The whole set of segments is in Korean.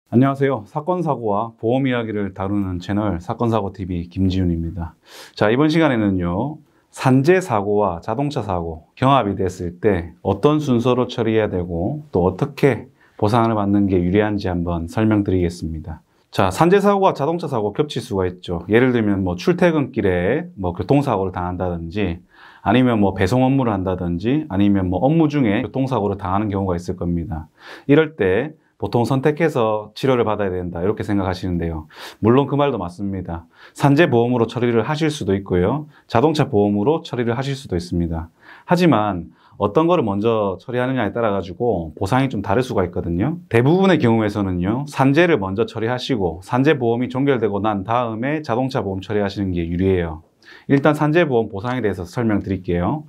안녕하세요. 사건사고와 보험 이야기를 다루는 채널 사건사고TV 김지윤입니다. 자, 이번 시간에는요, 산재 사고와 자동차 사고 경합이 됐을 때 어떤 순서로 처리해야 되고 또 어떻게 보상을 받는 게 유리한지 한번 설명드리겠습니다. 자, 산재 사고와 자동차 사고 겹칠 수가 있죠. 예를 들면 출퇴근길에 교통사고를 당한다든지 아니면 배송 업무를 한다든지 아니면 업무 중에 교통사고를 당하는 경우가 있을 겁니다. 이럴 때 보통 선택해서 치료를 받아야 된다 이렇게 생각하시는데요. 물론 그 말도 맞습니다. 산재보험으로 처리를 하실 수도 있고요. 자동차 보험으로 처리를 하실 수도 있습니다. 하지만 어떤 거를 먼저 처리하느냐에 따라 가지고 보상이 좀 다를 수가 있거든요. 대부분의 경우에서는요, 산재를 먼저 처리하시고 산재보험이 종결되고 난 다음에 자동차 보험 처리하시는 게 유리해요. 일단 산재보험 보상에 대해서 설명드릴게요.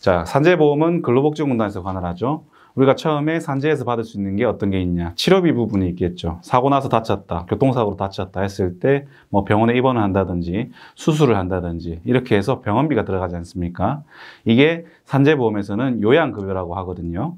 자, 산재보험은 근로복지공단에서 관할하죠. 우리가 처음에 산재에서 받을 수 있는 게 어떤 게 있냐? 치료비 부분이 있겠죠. 사고 나서 다쳤다, 교통사고로 다쳤다 했을 때 병원에 입원을 한다든지 수술을 한다든지 이렇게 해서 병원비가 들어가지 않습니까? 이게 산재보험에서는 요양급여라고 하거든요.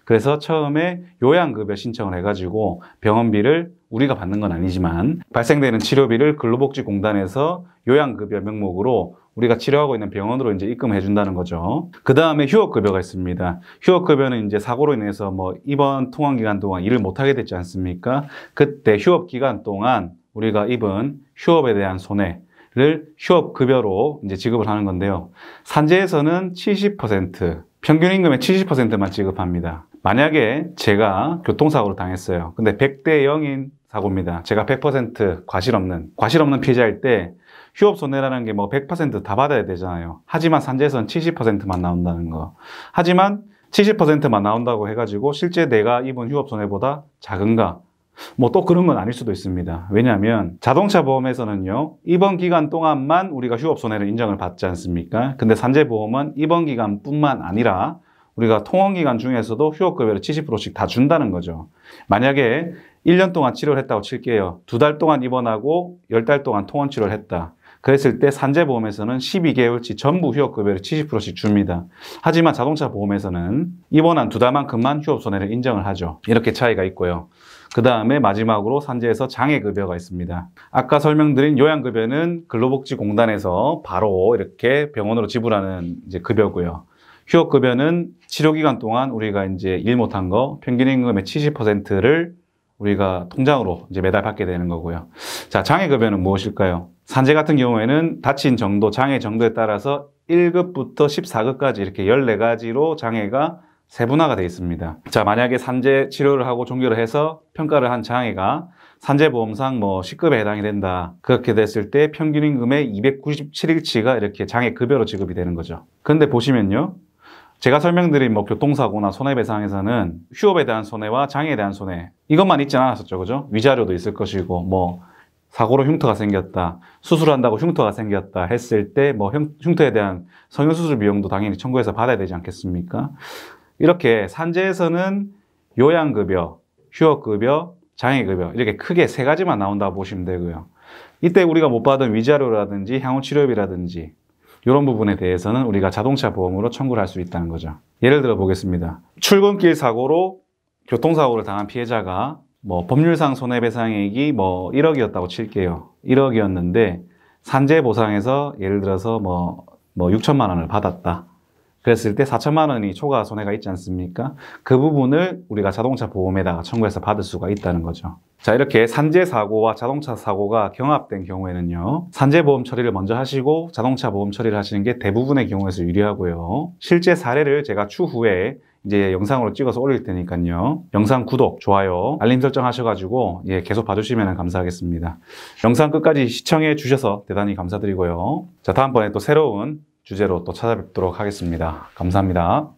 그래서 처음에 요양급여 신청을 해가지고 병원비를 우리가 받는 건 아니지만 발생되는 치료비를 근로복지공단에서 요양급여 명목으로 우리가 치료하고 있는 병원으로 이제 입금해 준다는 거죠. 그 다음에 휴업급여가 있습니다. 휴업급여는 이제 사고로 인해서 입원 통원 기간 동안 일을 못하게 됐지 않습니까? 그때 휴업 기간 동안 우리가 입은 휴업에 대한 손해를 휴업급여로 이제 지급을 하는 건데요. 산재에서는 70%, 평균 임금의 70%만 지급합니다. 만약에 제가 교통사고를 당했어요. 근데 100대 0인 사고입니다. 제가 100% 과실 없는 피해자일 때 휴업 손해라는 게 100% 다 받아야 되잖아요. 하지만 산재에서는 70%만 나온다는 거. 하지만 70%만 나온다고 해가지고 실제 내가 입은 휴업 손해보다 작은가? 또 그런 건 아닐 수도 있습니다. 왜냐하면 자동차 보험에서는요, 입원 기간 동안만 우리가 휴업 손해를 인정을 받지 않습니까? 근데 산재보험은 입원 기간뿐만 아니라 우리가 통원 기간 중에서도 휴업급여를 70%씩 다 준다는 거죠. 만약에 1년 동안 치료를 했다고 칠게요. 2달 동안 입원하고 10달 동안 통원 치료를 했다. 그랬을 때 산재보험에서는 12개월치 전부 휴업급여를 70%씩 줍니다. 하지만 자동차 보험에서는 입원한 2달만큼만 휴업손해를 인정을 하죠. 이렇게 차이가 있고요. 그 다음에 마지막으로 산재에서 장애급여가 있습니다. 아까 설명드린 요양급여는 근로복지공단에서 바로 이렇게 병원으로 지불하는 이제 급여고요. 휴업급여는 치료기간 동안 우리가 이제 일 못한 거 평균 임금의 70%를 우리가 통장으로 이제 매달 받게 되는 거고요. 자, 장애급여는 무엇일까요? 산재 같은 경우에는 다친 정도, 장애 정도에 따라서 1급부터 14급까지 이렇게 14가지로 장애가 세분화가 되어 있습니다. 자, 만약에 산재 치료를 하고 종결을 해서 평가를 한 장애가 산재보험상 10급에 해당이 된다. 그렇게 됐을 때 평균 임금의 297일치가 이렇게 장애급여로 지급이 되는 거죠. 근데 보시면요, 제가 설명드린 교통사고나 손해배상에서는 휴업에 대한 손해와 장애에 대한 손해 이것만 있지 않았었죠. 그죠? 위자료도 있을 것이고 사고로 흉터가 생겼다, 수술한다고 흉터가 생겼다 했을 때 흉터에 대한 성형수술 비용도 당연히 청구해서 받아야 되지 않겠습니까? 이렇게 산재에서는 요양급여, 휴업급여, 장애급여 이렇게 크게 3가지만 나온다고 보시면 되고요. 이때 우리가 못 받은 위자료라든지 향후치료비라든지 이런 부분에 대해서는 우리가 자동차 보험으로 청구를 할 수 있다는 거죠. 예를 들어 보겠습니다. 출근길 사고로 교통사고를 당한 피해자가 법률상 손해배상액이 1억이었다고 칠게요. 1억이었는데 산재 보상에서 예를 들어서 6천만 원을 받았다. 그랬을 때 4천만 원이 초과 손해가 있지 않습니까? 그 부분을 우리가 자동차 보험에다가 청구해서 받을 수가 있다는 거죠. 자, 이렇게 산재 사고와 자동차 사고가 경합된 경우에는요, 산재보험 처리를 먼저 하시고 자동차 보험 처리를 하시는 게 대부분의 경우에서 유리하고요. 실제 사례를 제가 추후에 이제 영상으로 찍어서 올릴 테니까요. 영상 구독, 좋아요, 알림 설정 하셔가지고 계속 봐주시면 감사하겠습니다. 영상 끝까지 시청해 주셔서 대단히 감사드리고요. 자, 다음번에 또 새로운 주제로 또 찾아뵙도록 하겠습니다. 감사합니다.